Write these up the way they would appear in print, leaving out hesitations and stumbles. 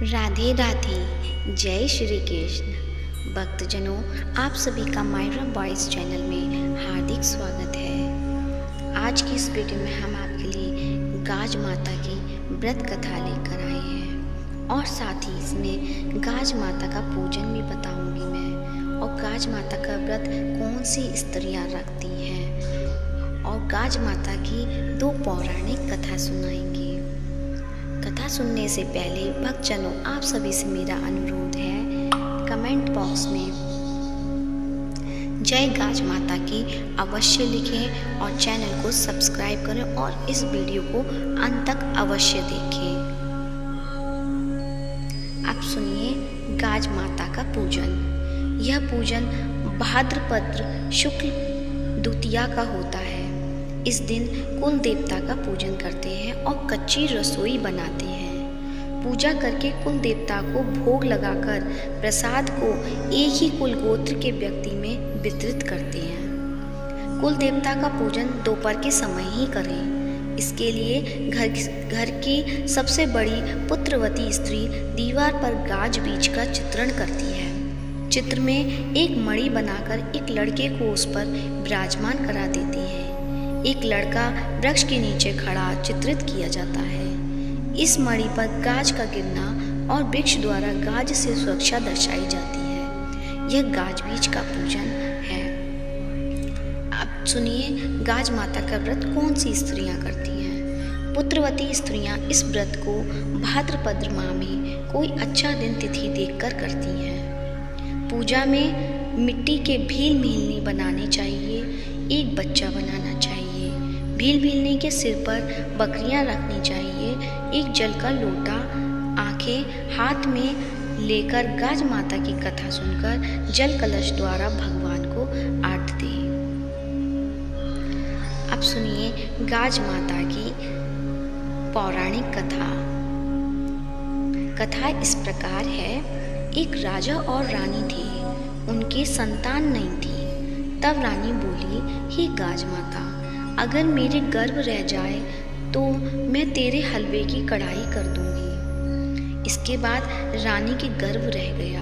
राधे राधे, जय श्री कृष्ण। भक्तजनों, आप सभी का मायरा बॉयज़ चैनल में हार्दिक स्वागत है। आज की इस वीडियो में हम आपके लिए गाज माता की व्रत कथा लेकर आए हैं और साथ ही इसमें गाज माता का पूजन भी बताऊंगी मैं, और गाज माता का व्रत कौन सी स्त्रियां रखती हैं, और गाज माता की 2 पौराणिक कथा सुनाएंगे। कथा सुनने से पहले भक्तजनों, आप सभी से मेरा अनुरोध है, कमेंट बॉक्स में जय गाज माता की अवश्य लिखें और चैनल को सब्सक्राइब करें और इस वीडियो को अंत तक अवश्य देखें। अब सुनिए गाज माता का पूजन। यह पूजन भाद्रपद शुक्ल द्वितीया का होता है। इस दिन कुल देवता का पूजन करते हैं और कच्ची रसोई बनाते हैं। पूजा करके कुल देवता को भोग लगाकर प्रसाद को एक ही कुल गोत्र के व्यक्ति में वितरित करते हैं। कुल देवता का पूजन दोपहर के समय ही करें। इसके लिए घर की सबसे बड़ी पुत्रवती स्त्री दीवार पर गाज बीज का चित्रण करती है। चित्र में एक मणि बनाकर एक लड़के को उस पर विराजमान करा देती है। एक लड़का वृक्ष के नीचे खड़ा चित्रित किया जाता है। इस मणि पर गाज का गिरना और वृक्ष द्वारा गाज से सुरक्षा दर्शाई जाती है। यह गाज बीज का पूजन है। अब सुनिए गाज माता का व्रत कौन सी स्त्रियां करती हैं। पुत्रवती स्त्रियां इस व्रत को भाद्रपद माह में कोई अच्छा दिन तिथि देखकर करती हैं। पूजा में मिट्टी के भील भीलनी बनाने चाहिए। एक बच्चा बनाना चाहिए। भील भीलनी के सिर पर बकरियां रखनी चाहिए। एक जल का लोटा आंखें हाथ में लेकर गाज माता की कथा सुनकर जल कलश द्वारा भगवान को आरती दें। अब सुनिए गाज माता की पौराणिक कथा। कथा इस प्रकार है। एक राजा और रानी थे। उनके संतान नहीं थी। तब रानी बोली, हे गाज माता, अगर मेरे गर्भ रह जाए तो मैं तेरे हलवे की कढ़ाई कर दूंगी। इसके बाद रानी के गर्भ रह गया।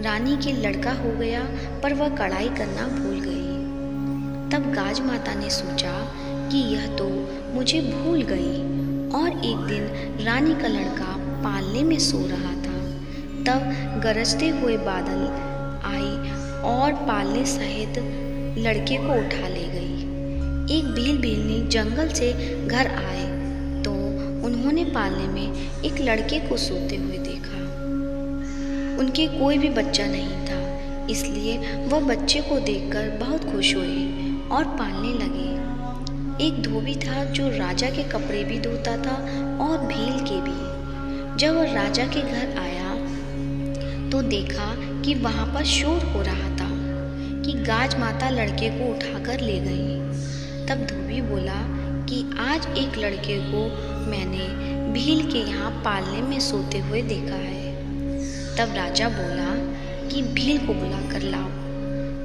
रानी के लड़का हो गया, पर वह कढ़ाई करना भूल गई। तब गाज माता ने सोचा कि यह तो मुझे भूल गई। और एक दिन रानी का लड़का पालने में सो रहा था। तब गरजते हुए बादल आई और पालने सहित लड़के को उठा ले गई। एक भील भीलनी जंगल से घर आए तो उन्होंने पालने में एक लड़के को सोते हुए देखा। उनके कोई भी बच्चा नहीं था, इसलिए वह बच्चे को देखकर बहुत खुश हुए और पालने लगे। एक धोबी था जो राजा के कपड़े भी धोता था और भील के भी। जब वह राजा के घर आया तो देखा कि वहाँ पर शोर हो रहा था कि गाज माता लड़के को उठाकर ले गई। तब धोबी बोला कि आज एक लड़के को मैंने भील के यहाँ पालने में सोते हुए देखा है। तब राजा बोला कि भील को बुला कर लाओ।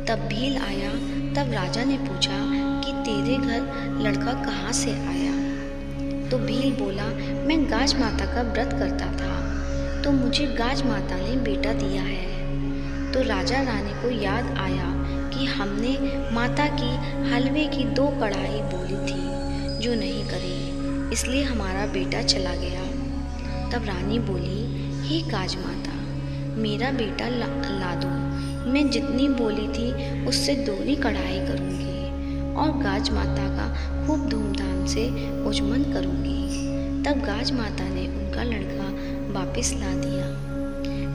तब भील आया। तब राजा ने पूछा कि तेरे घर लड़का कहाँ से आया। तो भील बोला, मैं गाज माता का व्रत करता था तो मुझे गाज माता ने बेटा दिया है। तो राजा रानी को याद आया कि हमने माता की हलवे की 2 कढ़ाई बोली थी जो नहीं करी, इसलिए हमारा बेटा चला गया। तब रानी बोली, हे गाज माता, मेरा बेटा ला दो। मैं जितनी बोली थी उससे 2 कढ़ाई करूँगी और गाज माता का खूब धूमधाम से पूजन करूँगी। तब गाज माता ने उनका लड़का वापस ला दिया।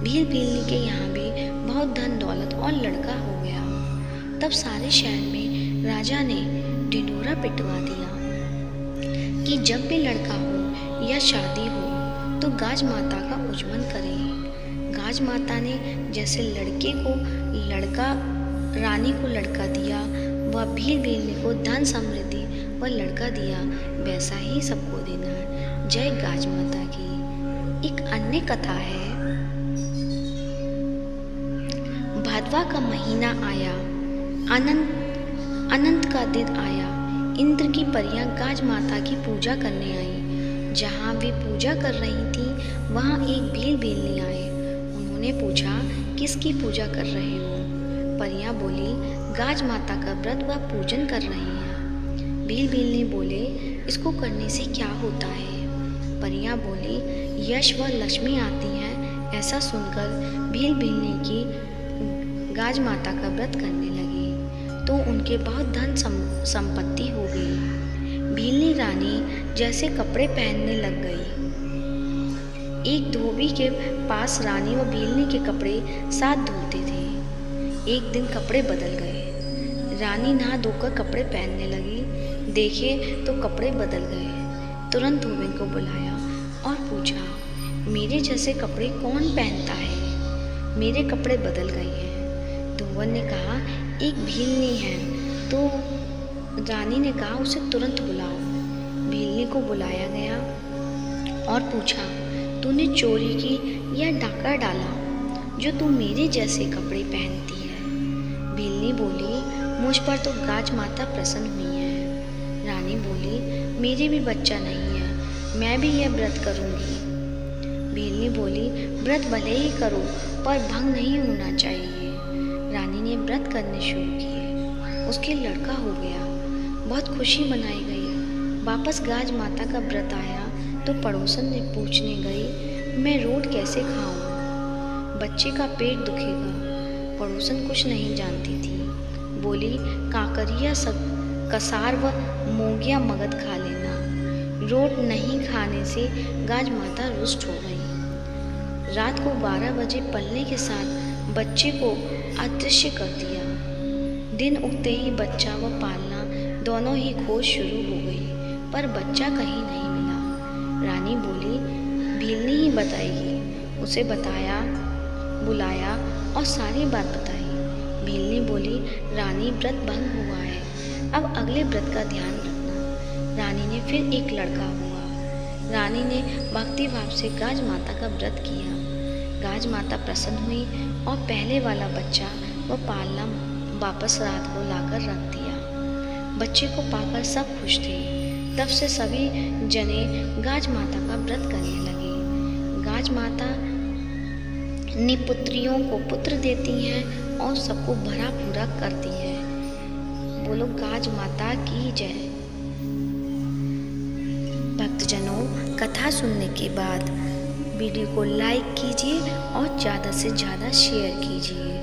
भील भीलनी के यहाँ भी बहुत धन दौलत और लड़का हो गया। तब सारे शहर में राजा ने ढिंढोरा पिटवा दिया कि जब भी लड़का हो या शादी हो तो गाज माता का पूजन करें। गाज माता ने जैसे लड़के को लड़का, रानी को लड़का दिया, वह भील भीलनी को धन समृद्धि व लड़का दिया, वैसा ही सबको देना। जय गाज माता की। एक अन्य कथा है। भादवा का महीना आया। अनंत का दिन आया। इंद्र की परियां गाज माता की पूजा करने आई। जहाँ वे पूजा कर रही थीं वहाँ एक भील भेलनी आए। उन्होंने पूछा, किसकी पूजा कर रहे हो? परियां बोली, गाज माता का व्रत व पूजन कर रही हैं। भील भेलनी बोले, इसको करने से क्या होता है? परियां बोली, यश व लक्ष्मी आती हैं। ऐसा सुनकर भील भेलनी की गाज माता का व्रत करने लगी तो उनके बहुत धन संपत्ति हो गई। भीलनी रानी जैसे कपड़े पहनने लग गई। एक धोबी के पास रानी व भीलनी के कपड़े साथ धुलते थे। एक दिन कपड़े बदल गए। रानी नहा धोकर कपड़े पहनने लगी। देखे तो कपड़े बदल गए। तुरंत धोबी को बुलाया और पूछा, मेरे जैसे कपड़े कौन पहनता है? मेरे कपड़े बदल गए हैं। धोबन ने कहा, एक भीलनी है। तो रानी ने कहा, उसे तुरंत बुलाओ। भीलनी को बुलाया गया और पूछा, तूने चोरी की या डाका डाला जो तू मेरे जैसे कपड़े पहनती है? भीलनी बोली, मुझ पर तो गाज माता प्रसन्न हुई है। रानी बोली, मेरे भी बच्चा नहीं है, मैं भी यह व्रत करूंगी। भीलनी बोली, व्रत भले ही करो पर भंग नहीं होना चाहिए। रानी ने व्रत करने शुरू किए। उसके लड़का हो गया। बहुत खुशी मनाई गई। वापस गाज माता का व्रत आया तो पड़ोसन ने पूछने गई, मैं रोट कैसे खाऊं? बच्चे का पेट दुखेगा। पड़ोसन कुछ नहीं जानती थी। बोली, काकरिया सब कसार व मोंगिया मगध खा लेना। रोट नहीं खाने से गाज माता रुष्ट हो गई। रात को 12 बजे पलने के साथ बच्चे को अदृश्य कर दिया। दिन उगते ही बच्चा व पालना दोनों ही खोज शुरू हो गई पर बच्चा कहीं नहीं मिला। रानी बोली, भीलनी ही बताएगी। उसे बुलाया और सारी बात बताई। भीलनी बोली, रानी व्रत भंग हुआ है, अब अगले व्रत का ध्यान रखना। रानी ने फिर एक लड़का हुआ। रानी ने भक्ति भाव से गाज माता का व्रत किया। गाज माता प्रसन्न हुई और पहले वाला बच्चा व पालना वापस रात को लाकर रख दिया। बच्चे को पाकर सब खुश थे। तब से सभी जने गाज माता का व्रत करने लगे। गाज माता निपुत्रियों को पुत्र देती हैं और सबको भरा पूरा करती हैं। बोलो गाज माता की जय। भक्तजनों, कथा सुनने के बाद वीडियो को लाइक कीजिए और ज़्यादा से ज़्यादा शेयर कीजिए।